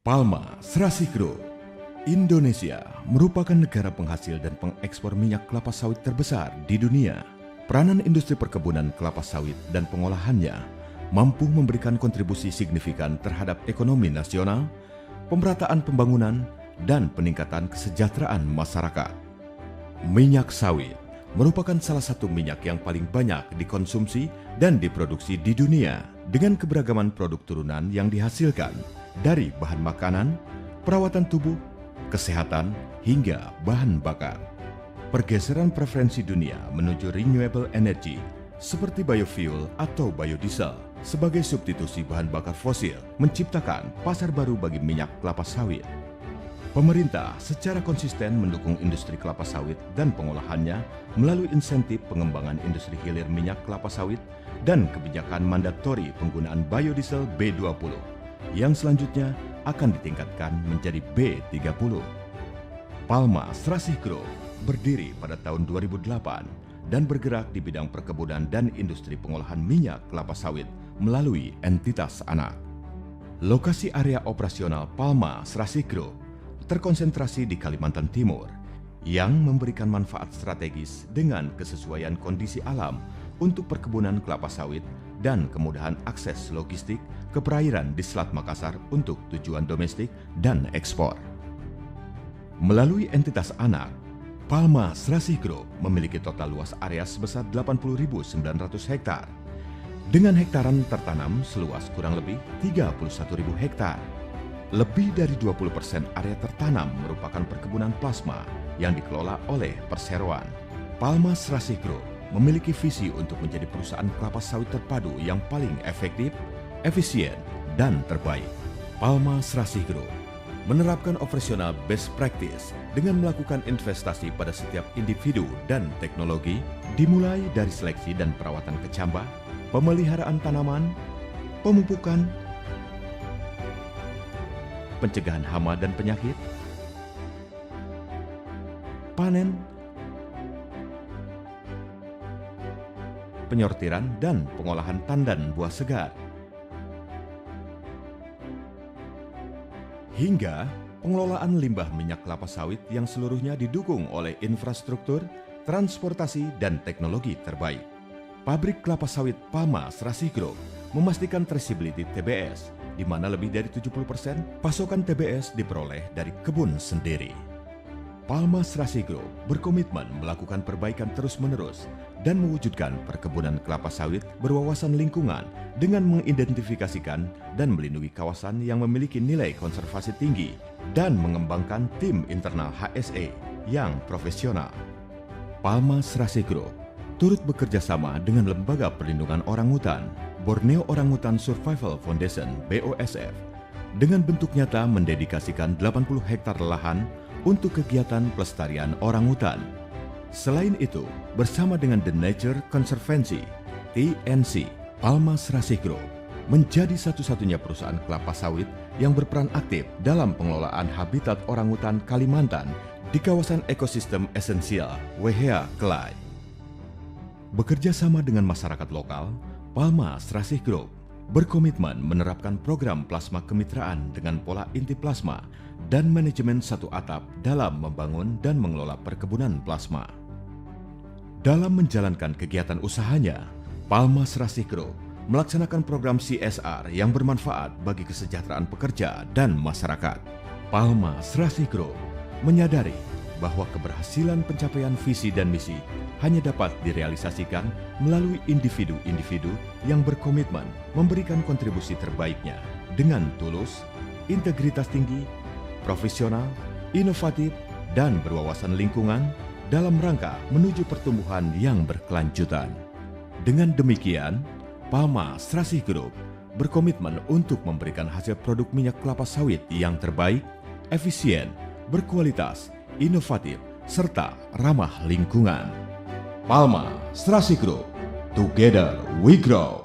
Palma Serasi Group. Indonesia merupakan negara penghasil dan pengekspor minyak kelapa sawit terbesar di dunia. Peranan industri perkebunan kelapa sawit dan pengolahannya mampu memberikan kontribusi signifikan terhadap ekonomi nasional, pemerataan pembangunan, dan peningkatan kesejahteraan masyarakat. Minyak sawit merupakan salah satu minyak yang paling banyak dikonsumsi dan diproduksi di dunia dengan keberagaman produk turunan yang dihasilkan dari bahan makanan, perawatan tubuh, kesehatan, hingga bahan bakar. Pergeseran preferensi dunia menuju renewable energy seperti biofuel atau biodiesel sebagai substitusi bahan bakar fosil menciptakan pasar baru bagi minyak kelapa sawit. Pemerintah secara konsisten mendukung industri kelapa sawit dan pengolahannya melalui insentif pengembangan industri hilir minyak kelapa sawit dan kebijakan mandatori penggunaan biodiesel B20 yang selanjutnya akan ditingkatkan menjadi B30. Palma Serasi Group berdiri pada tahun 2008 dan bergerak di bidang perkebunan dan industri pengolahan minyak kelapa sawit melalui entitas anak. Lokasi area operasional Palma Serasi Group terkonsentrasi di Kalimantan Timur yang memberikan manfaat strategis dengan kesesuaian kondisi alam untuk perkebunan kelapa sawit dan kemudahan akses logistik ke perairan di Selat Makassar untuk tujuan domestik dan ekspor. Melalui entitas anak, Palma Serasi Group memiliki total luas area sebesar 80.900 hektar dengan hektaran tertanam seluas kurang lebih 31.000 hektar. Lebih dari 20% area tertanam merupakan perkebunan plasma yang dikelola oleh perseroan. Palma Serasi Group memiliki visi untuk menjadi perusahaan kelapa sawit terpadu yang paling efektif, efisien, dan terbaik. Palma Serasi Group menerapkan operasional best practice dengan melakukan investasi pada setiap individu dan teknologi, dimulai dari seleksi dan perawatan kecambah, pemeliharaan tanaman, pemupukan, pencegahan hama dan penyakit, panen, penyortiran dan pengolahan tandan buah segar, hingga pengelolaan limbah minyak kelapa sawit yang seluruhnya didukung oleh infrastruktur, transportasi, dan teknologi terbaik. Pabrik kelapa sawit Palma Serasi Group memastikan traceability TBS, di mana lebih dari 70% pasokan TBS diperoleh dari kebun sendiri. Palma Serasi Group berkomitmen melakukan perbaikan terus-menerus dan mewujudkan perkebunan kelapa sawit berwawasan lingkungan dengan mengidentifikasikan dan melindungi kawasan yang memiliki nilai konservasi tinggi dan mengembangkan tim internal HSE yang profesional. Palma Serasi Group turut bekerja sama dengan Lembaga Perlindungan Orangutan, Borneo Orangutan Survival Foundation (BOSF) dengan bentuk nyata mendedikasikan 80 hektar lahan untuk kegiatan pelestarian orangutan. Selain itu, bersama dengan The Nature Conservancy (TNC), Palma Serasi Group menjadi satu-satunya perusahaan kelapa sawit yang berperan aktif dalam pengelolaan habitat orangutan Kalimantan di kawasan ekosistem esensial Wehea Kelai. Bekerja sama dengan masyarakat lokal, Palma Serasi Group berkomitmen menerapkan program plasma kemitraan dengan pola inti plasma dan manajemen satu atap dalam membangun dan mengelola perkebunan plasma. Dalam menjalankan kegiatan usahanya, Palma Serasi Group melaksanakan program CSR yang bermanfaat bagi kesejahteraan pekerja dan masyarakat. Palma Serasi Group menyadari bahwa keberhasilan pencapaian visi dan misi hanya dapat direalisasikan melalui individu-individu yang berkomitmen memberikan kontribusi terbaiknya dengan tulus, integritas tinggi, profesional, inovatif, dan berwawasan lingkungan dalam rangka menuju pertumbuhan yang berkelanjutan. Dengan demikian, Palma Serasi Group berkomitmen untuk memberikan hasil produk minyak kelapa sawit yang terbaik, efisien, berkualitas, inovatif, serta ramah lingkungan. Palma Serasi Group, together we grow.